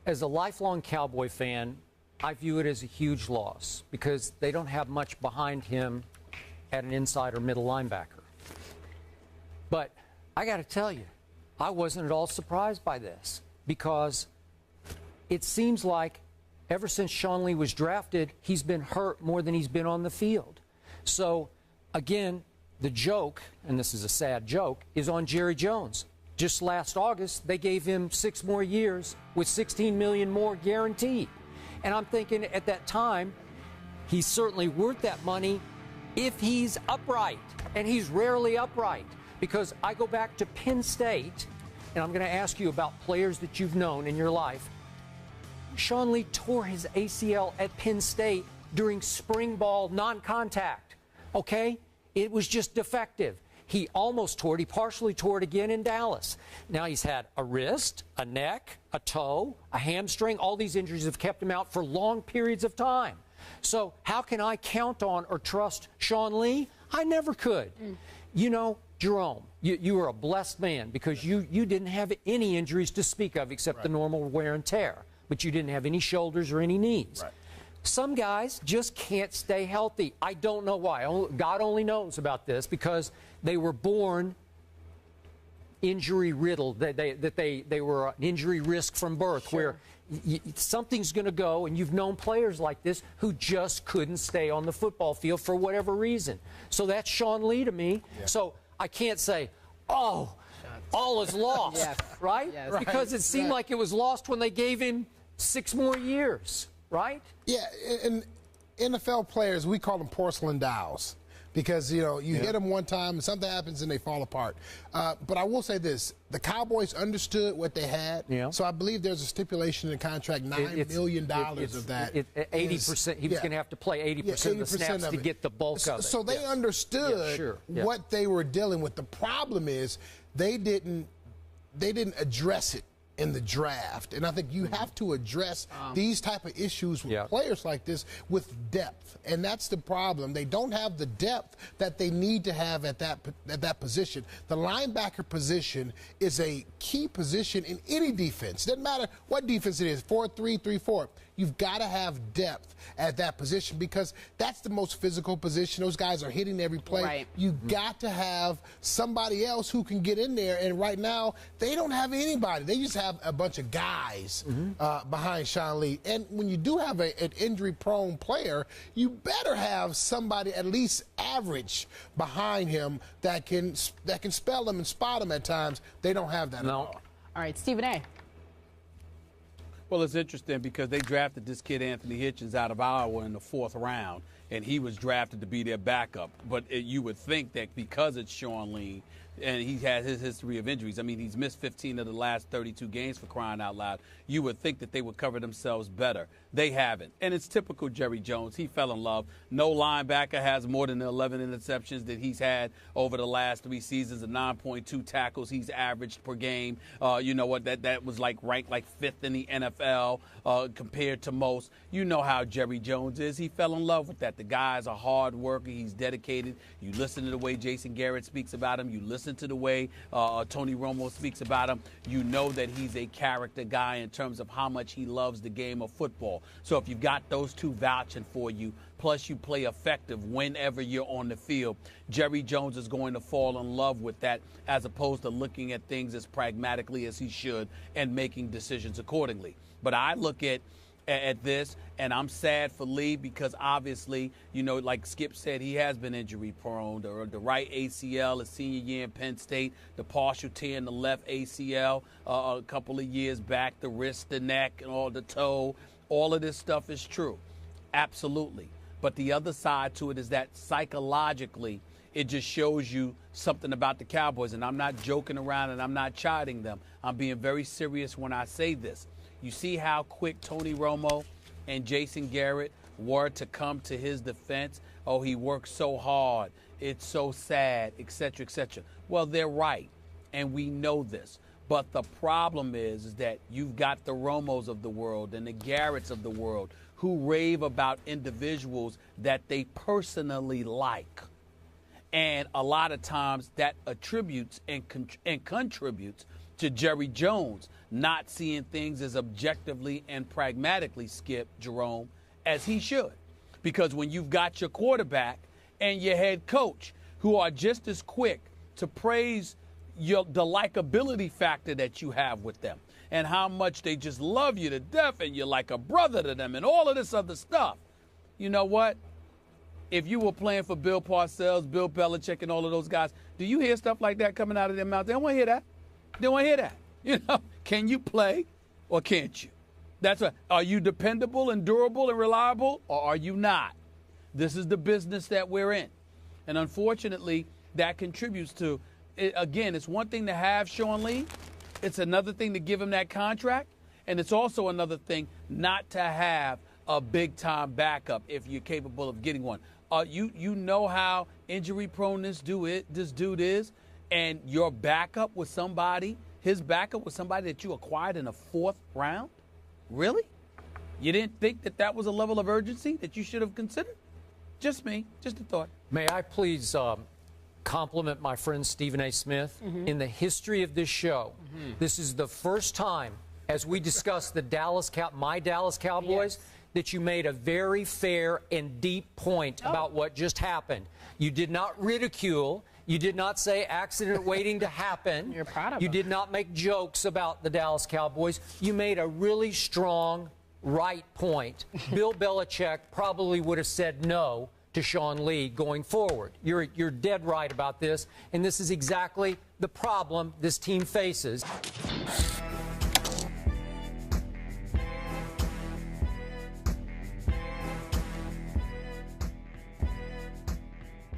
As a lifelong Cowboy fan, I view it as a huge loss because they don't have much behind him at an inside or middle linebacker. But I got to tell you, I wasn't at all surprised by this because it seems like ever since Sean Lee was drafted, he's been hurt more than he's been on the field. So, again, the joke, and this is a sad joke, is on Jerry Jones. Just last August, they gave him 6 more years with $16 million more guaranteed. And I'm thinking at that time, he's certainly worth that money if he's upright. And he's rarely upright because I go back to Penn State, and I'm going to ask you about players that you've known in your life. Sean Lee tore his ACL at Penn State during spring ball non-contact, okay? It was just defective. He almost tore it. He partially tore it again in Dallas. Now he's had a wrist, a neck, a toe, a hamstring. All these injuries have kept him out for long periods of time. So how can I count on or trust Sean Lee? I never could. You know, Jerome, you were a blessed man because you didn't have any injuries to speak of except the normal wear and tear. But you didn't have any shoulders or any knees. Right. Some guys just can't stay healthy. I don't know why. God only knows about this because they were born injury riddled. They were an injury risk from birth, where something's going to go, and you've known players like this who just couldn't stay on the football field for whatever reason. So that's Sean Lee to me. Yeah. So I can't say, oh, all is lost, right? Yes. Because it seemed like it was lost when they gave him 6 more years. Right? Yeah, and NFL players, we call them porcelain dolls because, you know, you hit them one time and something happens and they fall apart. But I will say this. The Cowboys understood what they had, so I believe there's a stipulation in the contract, $9 million of that. 80%, he was going to have to play 80% of the snaps to get the bulk of it. So they understood what they were dealing with. The problem is they didn't address it in the draft, and I think you have to address these type of issues with players like this with depth, and that's the problem. They don't have the depth that they need to have at that position. The linebacker position is a key position in any defense. Doesn't matter what defense it is, 4-3, 3-4. You've got to have depth at that position because that's the most physical position. Those guys are hitting every play. Right. You've got to have somebody else who can get in there, and right now they don't have anybody. They just have a bunch of guys behind Sean Lee. And when you do have an injury-prone player, you better have somebody at least average behind him that can spell him and spot him at times. They don't have that at all. All right, Stephen A. Well, it's interesting because they drafted this kid, Anthony Hitchens, out of Iowa in the 4th round, and he was drafted to be their backup. But you would think that because it's Sean Lee and he has his history of injuries, I mean, he's missed 15 of the last 32 games for crying out loud, you would think that they would cover themselves better. They haven't. And it's typical Jerry Jones. He fell in love. No linebacker has more than the 11 interceptions that he's had over the last 3 seasons, and 9.2 tackles he's averaged per game. You know what? That was ranked 5th in the NFL compared to most. You know how Jerry Jones is. He fell in love with that. The guy's a hard worker. He's dedicated. You listen to the way Jason Garrett speaks about him. You listen to the way Tony Romo speaks about him. You know that he's a character guy in terms of how much he loves the game of football. So if you've got those two vouching for you, plus you play effective whenever you're on the field, Jerry Jones is going to fall in love with that as opposed to looking at things as pragmatically as he should and making decisions accordingly. But I look at this, and I'm sad for Lee because obviously, you know, like Skip said, he has been injury prone. The right ACL his senior year in Penn State, the partial tear in the left ACL a couple of years back, the wrist, the neck, and all the toe. All of this stuff is true. Absolutely. But the other side to it is that psychologically, it just shows you something about the Cowboys. And I'm not joking around and I'm not chiding them. I'm being very serious when I say this. You see how quick Tony Romo and Jason Garrett were to come to his defense? Oh, he worked so hard. It's so sad, et cetera, et cetera. Well, they're right, and we know this. But the problem is that you've got the Romos of the world and the Garretts of the world who rave about individuals that they personally like. And a lot of times that attributes and contributes to Jerry Jones not seeing things as objectively and pragmatically, Skip, Jerome, as he should. Because when you've got your quarterback and your head coach who are just as quick to praise the likability factor that you have with them and how much they just love you to death and you're like a brother to them and all of this other stuff, you know what? If you were playing for Bill Parcells, Bill Belichick, and all of those guys, do you hear stuff like that coming out of their mouth? They don't want to hear that. They don't want to hear that. You know, can you play or can't you? That's what. Are you dependable and durable and reliable, or are you not? This is the business that we're in. And unfortunately, that contributes to, again, it's one thing to have Sean Lee. It's another thing to give him that contract. And it's also another thing not to have a big-time backup if you're capable of getting one. You know how injury-prone this dude is, and your backup was somebody, his backup was somebody that you acquired in the 4th round? Really? You didn't think that was a level of urgency that you should have considered? Just me, just a thought. May I please compliment my friend Stephen A. Smith? In the history of this show, this is the first time, as we discussed my Dallas Cowboys, that you made a very fair and deep point about what just happened. You did not ridicule. You did not say accident waiting to happen. You're proud of You him. did not make jokes about the Dallas Cowboys. You made a really strong, right point. Bill Belichick probably would have said no to Sean Lee going forward. You're dead right about this, and this is exactly the problem this team faces.